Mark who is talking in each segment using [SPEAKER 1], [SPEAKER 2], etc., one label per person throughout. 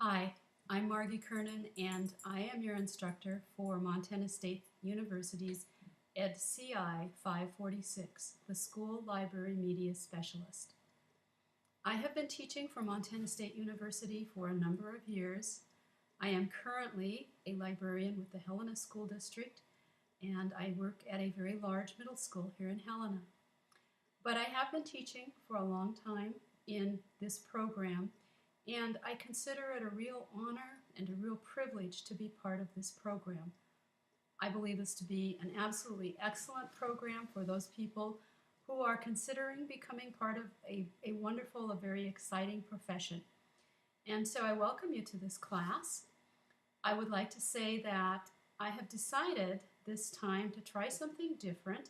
[SPEAKER 1] Hi, I'm Margie Kernan, and I am your instructor for Montana State University's EdCI 546, the School Library Media Specialist. I have been teaching for Montana State University for a number of years. I am currently a librarian with the Helena School District, and I work at a very large middle school here in Helena. But I have been teaching for a long time in this program, and I consider it a real honor and a real privilege to be part of this program. I believe this to be an absolutely excellent program for those people who are considering becoming part of a wonderful, a very exciting profession. And so I welcome you to this class. I would like to say that I have decided this time to try something different,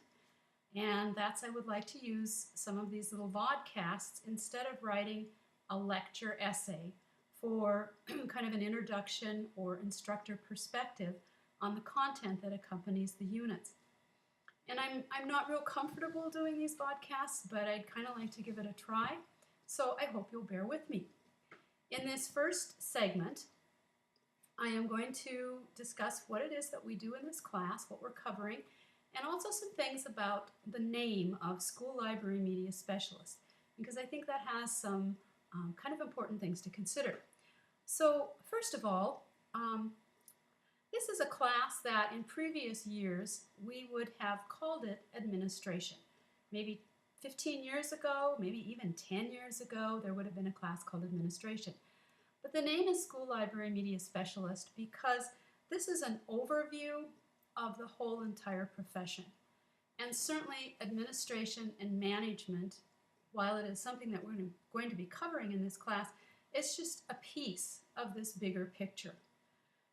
[SPEAKER 1] and that's I would like to use some of these little vodcasts instead of writing a lecture essay for kind of an introduction or instructor perspective on the content that accompanies the units. And I'm not real comfortable doing these podcasts, but I'd kind of like to give it a try, so I hope you'll bear with me. In this first segment, I am going to discuss what it is that we do in this class, what we're covering, and also some things about the name of School Library Media Specialist, because I think that has some kind of important things to consider. So first of all, this is a class that in previous years we would have called it administration. Maybe 15 years ago, maybe even 10 years ago, there would have been a class called administration. But the name is School Library Media Specialist because this is an overview of the whole entire profession. And certainly administration and management, while it is something that we're going to be covering in this class, it's just a piece of this bigger picture.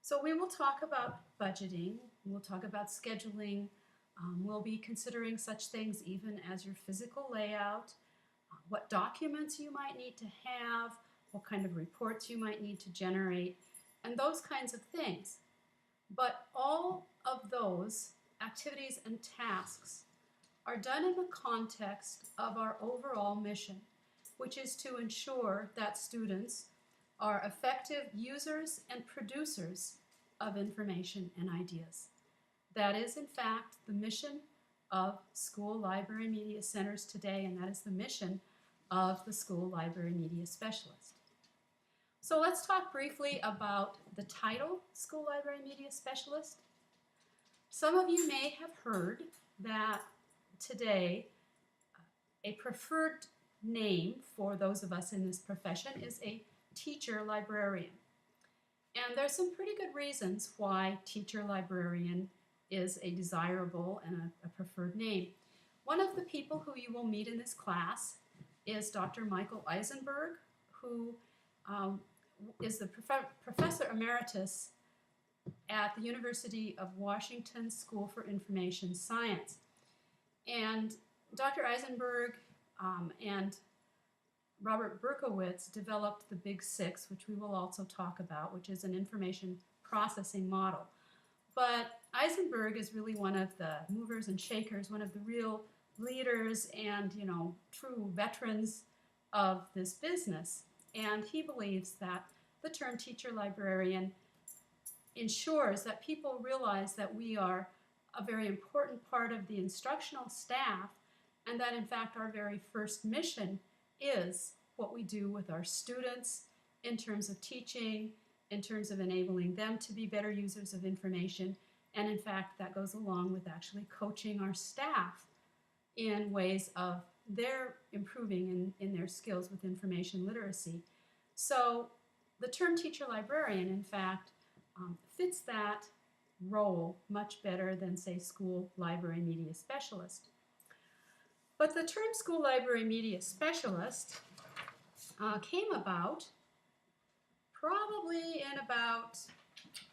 [SPEAKER 1] So we will talk about budgeting, we'll talk about scheduling, we'll be considering such things even as your physical layout, what documents you might need to have, what kind of reports you might need to generate, and those kinds of things. But all of those activities and tasks are done in the context of our overall mission, which is to ensure that students are effective users and producers of information and ideas. That is, in fact, the mission of School Library Media Centers today, and that is the mission of the School Library Media Specialist. So let's talk briefly about the title, School Library Media Specialist. Some of you may have heard that today a preferred name for those of us in this profession is a teacher librarian. And there's some pretty good reasons why teacher librarian is a desirable and a preferred name. One of the people who you will meet in this class is Dr. Michael Eisenberg, who is the Professor Emeritus at the University of Washington School for Information Science. And Dr. Eisenberg and Robert Berkowitz developed the Big Six, which we will also talk about, which is an information processing model. But Eisenberg is really one of the movers and shakers, one of the real leaders and, true veterans of this business. And he believes that the term teacher librarian ensures that people realize that we are a very important part of the instructional staff, and that in fact our very first mission is what we do with our students in terms of teaching, in terms of enabling them to be better users of information, and in fact that goes along with actually coaching our staff in ways of their improving in their skills with information literacy. So the term teacher librarian in fact fits that role much better than, say, School Library Media Specialist. But the term School Library Media Specialist came about probably in about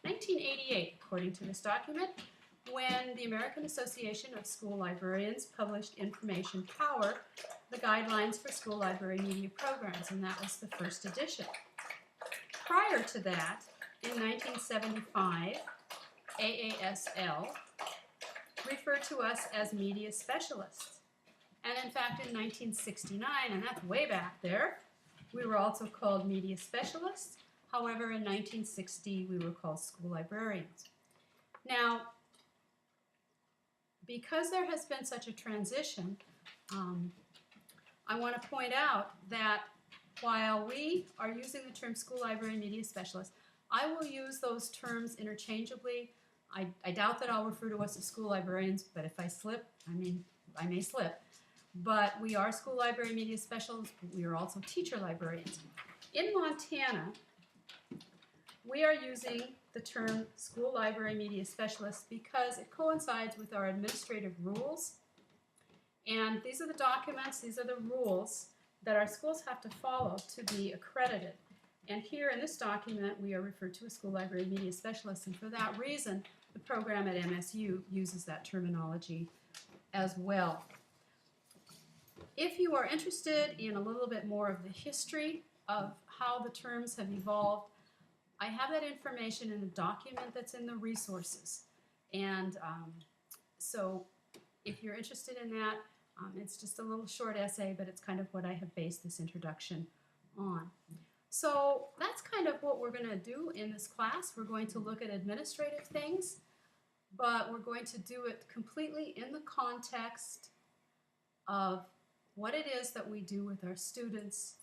[SPEAKER 1] 1988, according to this document, when the American Association of School Librarians published Information Power, the Guidelines for School Library Media Programs, and that was the first edition. Prior to that, in 1975, AASL referred to us as media specialists. And in fact, in 1969, and that's way back there, we were also called media specialists. However, in 1960, we were called school librarians. Now, because there has been such a transition, I want to point out that while we are using the term school library media specialist, I will use those terms interchangeably. I doubt that I'll refer to us as school librarians, but if I slip, I may slip. But we are school library media specialists. We are also teacher librarians. In Montana, we are using the term school library media specialist because it coincides with our administrative rules. And these are the documents, these are the rules that our schools have to follow to be accredited. And here in this document, we are referred to as school library media specialists, and for that reason, the program at MSU uses that terminology as well. If you are interested in a little bit more of the history of how the terms have evolved, I have that information in a document that's in the resources. And so if you're interested in that, it's just a little short essay, but it's kind of what I have based this introduction on. So that's kind of what we're going to do in this class. We're going to look at administrative things, but we're going to do it completely in the context of what it is that we do with our students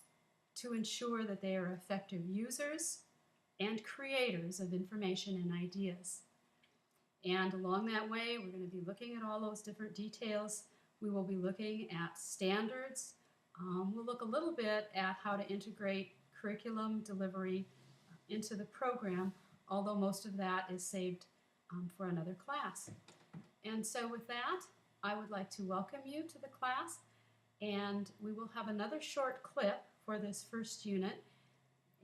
[SPEAKER 1] to ensure that they are effective users and creators of information and ideas. And along that way, we're going to be looking at all those different details. We will be looking at standards. We'll look a little bit at how to integrate curriculum delivery into the program, although most of that is saved for another class. And so with that, I would like to welcome you to the class, and we will have another short clip for this first unit,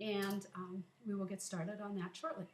[SPEAKER 1] and we will get started on that shortly.